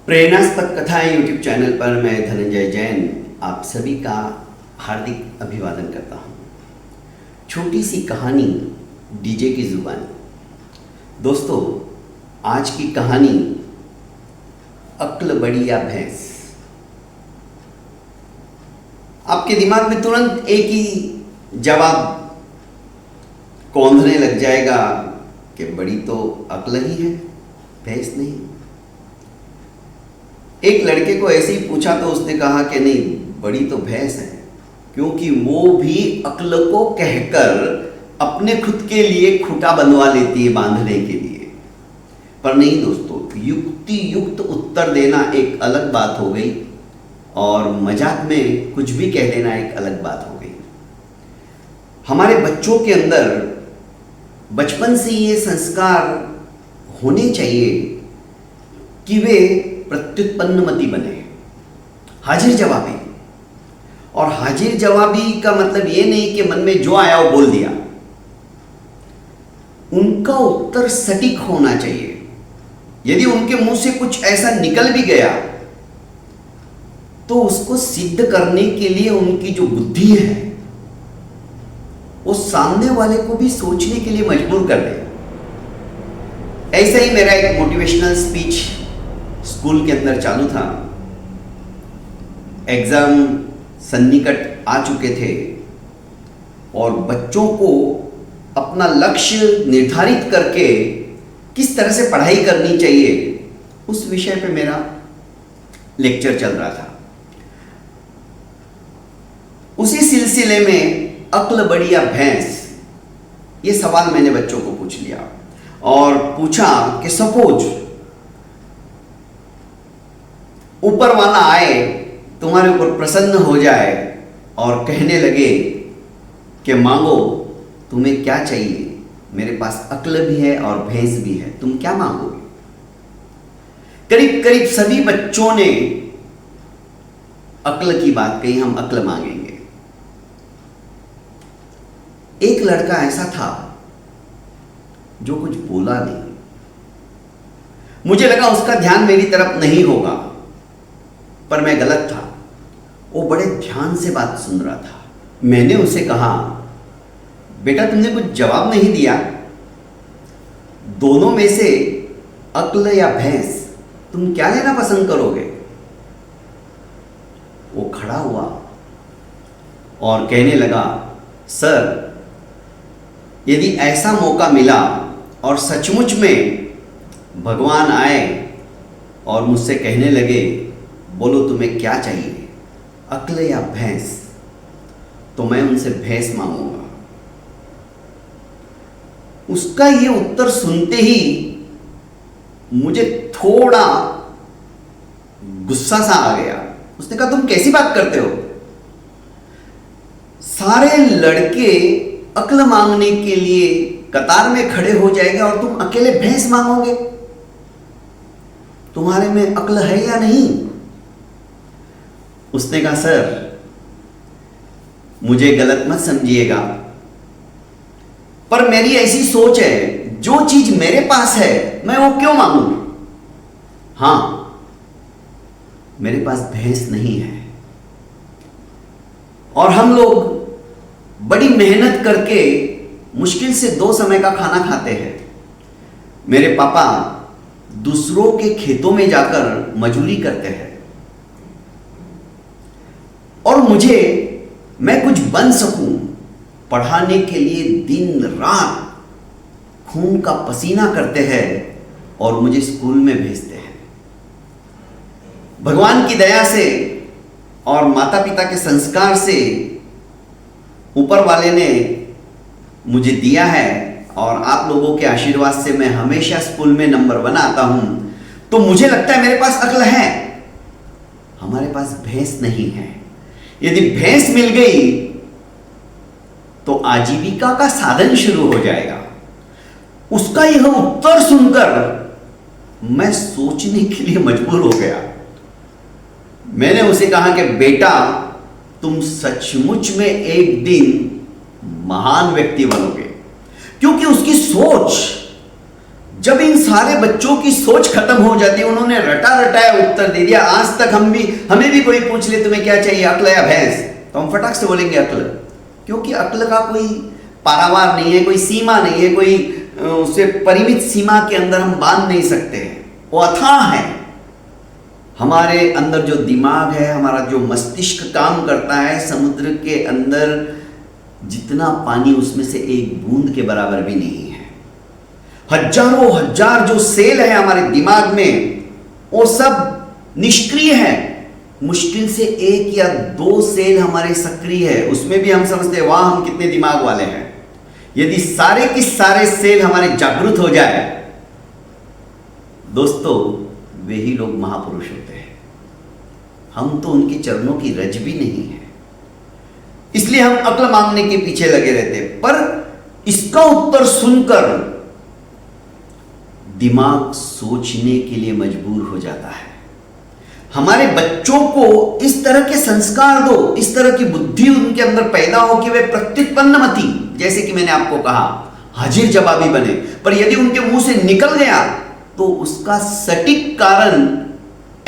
प्रेरणास्पद कथाएं YouTube channel पर मैं धनंजय जैन आप सभी का हार्दिक अभिवादन करता हूं। छोटी सी कहानी डीजे की जुबानी। दोस्तों, आज की कहानी अक्ल बड़ी या भैंस। आपके दिमाग में तुरंत एक ही जवाब कौंधने लग जाएगा कि बड़ी तो अक्ल ही है, भैंस नहीं। एक लड़के को ऐसे ही पूछा तो उसने कहा कि नहीं, बड़ी तो भैंस है, क्योंकि वो भी अक्ल को कहकर अपने खुद के लिए खूंटा बनवा लेती है बांधने के लिए। पर नहीं दोस्तों, युक्ति युक्त उत्तर देना एक अलग बात हो गई और मजाक में कुछ भी कह देना एक अलग बात हो गई। हमारे बच्चों के अंदर बचपन से ये संस्कार होने चाहिए कि वे प्रत्युत्पन्नमति बने, हाजिर जवाबी। और हाजिर जवाबी का मतलब ये नहीं कि मन में जो आया वो बोल दिया। उनका उत्तर सटीक होना चाहिए। यदि उनके मुंह से कुछ ऐसा निकल भी गया तो उसको सिद्ध करने के लिए उनकी जो बुद्धि है वो सामने वाले को भी सोचने के लिए मजबूर कर दे। ऐसा ही मेरा एक मोटिवेशनल स्पीच स्कूल के अंदर चालू था। एग्जाम सन्निकट आ चुके थे और बच्चों को अपना लक्ष्य निर्धारित करके किस तरह से पढ़ाई करनी चाहिए उस विषय पे मेरा लेक्चर चल रहा था। उसी सिलसिले में अक्ल बड़ी या भैंस, ये सवाल मैंने बच्चों को पूछ लिया और पूछा कि सपोज ऊपर वाला आए, तुम्हारे ऊपर प्रसन्न हो जाए और कहने लगे कि मांगो, तुम्हें क्या चाहिए, मेरे पास अक्ल भी है और भैंस भी है, तुम क्या मांगोगे। करीब करीब सभी बच्चों ने अक्ल की बात कही, हम अक्ल मांगेंगे। एक लड़का ऐसा था जो कुछ बोला नहीं। मुझे लगा उसका ध्यान मेरी तरफ नहीं होगा, पर मैं गलत था। वो बड़े ध्यान से बात सुन रहा था। मैंने उसे कहा, बेटा तुमने कुछ जवाब नहीं दिया, दोनों में से अक्ल या भैंस तुम क्या लेना पसंद करोगे। वो खड़ा हुआ और कहने लगा, सर यदि ऐसा मौका मिला और सचमुच में भगवान आए और मुझसे कहने लगे, बोलो तुम्हें क्या चाहिए, अक्ल या भैंस, तो मैं उनसे भैंस मांगूंगा। उसका ये उत्तर सुनते ही मुझे थोड़ा गुस्सा सा आ गया। उसने कहा, तुम कैसी बात करते हो, सारे लड़के अक्ल मांगने के लिए कतार में खड़े हो जाएंगे और तुम अकेले भैंस मांगोगे, तुम्हारे में अक्ल है या नहीं। उसने कहा, सर मुझे गलत मत समझिएगा, पर मेरी ऐसी सोच है, जो चीज मेरे पास है मैं वो क्यों मांगू। हां, मेरे पास भैंस नहीं है और हम लोग बड़ी मेहनत करके मुश्किल से 2 समय का खाना खाते हैं। मेरे पापा दूसरों के खेतों में जाकर मजदूरी करते हैं और मैं कुछ बन सकूं, पढ़ाने के लिए दिन रात खून का पसीना करते हैं और मुझे स्कूल में भेजते हैं। भगवान की दया से और माता पिता के संस्कार से ऊपर वाले ने मुझे दिया है और आप लोगों के आशीर्वाद से मैं हमेशा स्कूल में नंबर 1 आता हूं। तो मुझे लगता है मेरे पास अक्ल है, हमारे पास भैंस नहीं है। यदि भैंस मिल गई तो आजीविका का साधन शुरू हो जाएगा। उसका यह उत्तर सुनकर मैं सोचने के लिए मजबूर हो गया। मैंने उसे कहा कि बेटा तुम सचमुच में एक दिन महान व्यक्ति बनोगे, क्योंकि उसकी सोच जब इन सारे बच्चों की सोच खत्म हो जाती है, उन्होंने रटा रटाया उत्तर दे दिया, आज तक हमें भी कोई पूछ ले तुम्हें क्या चाहिए, अक्ल या भैंस, तो हम फटाक से बोलेंगे अक्ल, क्योंकि अक्ल का कोई पारावार नहीं है, कोई सीमा नहीं है, कोई उसे परिमित सीमा के अंदर हम बांध नहीं सकते हैं, वो अथाह है। हमारे अंदर जो दिमाग है, हमारा जो मस्तिष्क काम करता है, समुद्र के अंदर जितना पानी उसमें से एक बूंद के बराबर भी नहीं है। हजारों हजार जो सेल है हमारे दिमाग में, वो सब निष्क्रिय है। मुश्किल से 1 या 2 सेल हमारे सक्रिय है, उसमें भी हम समझते हैं वाह हम कितने दिमाग वाले हैं। यदि सारे के सारे सेल हमारे जागृत हो जाए दोस्तों, वे ही लोग महापुरुष होते हैं। हम तो उनके चरणों की रज भी नहीं है, इसलिए हम अक्ल मांगने के पीछे लगे रहते हैं। पर इसका उत्तर सुनकर दिमाग सोचने के लिए मजबूर हो जाता है। हमारे बच्चों को इस तरह के संस्कार दो, इस तरह की बुद्धि उनके अंदर पैदा हो कि वे प्रत्युत्पन्नमति, जैसे कि मैंने आपको कहा, हाजिर जवाबी बने। पर यदि उनके मुंह से निकल गया तो उसका सटीक कारण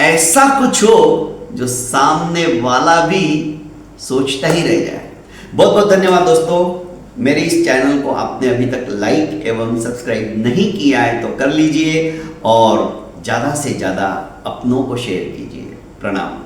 ऐसा कुछ हो जो सामने वाला भी सोचता ही रह जाए। बहुत बहुत धन्यवाद दोस्तों। मेरे इस चैनल को आपने अभी तक लाइक एवं सब्सक्राइब नहीं किया है तो कर लीजिए, और ज़्यादा से ज़्यादा अपनों को शेयर कीजिए। प्रणाम।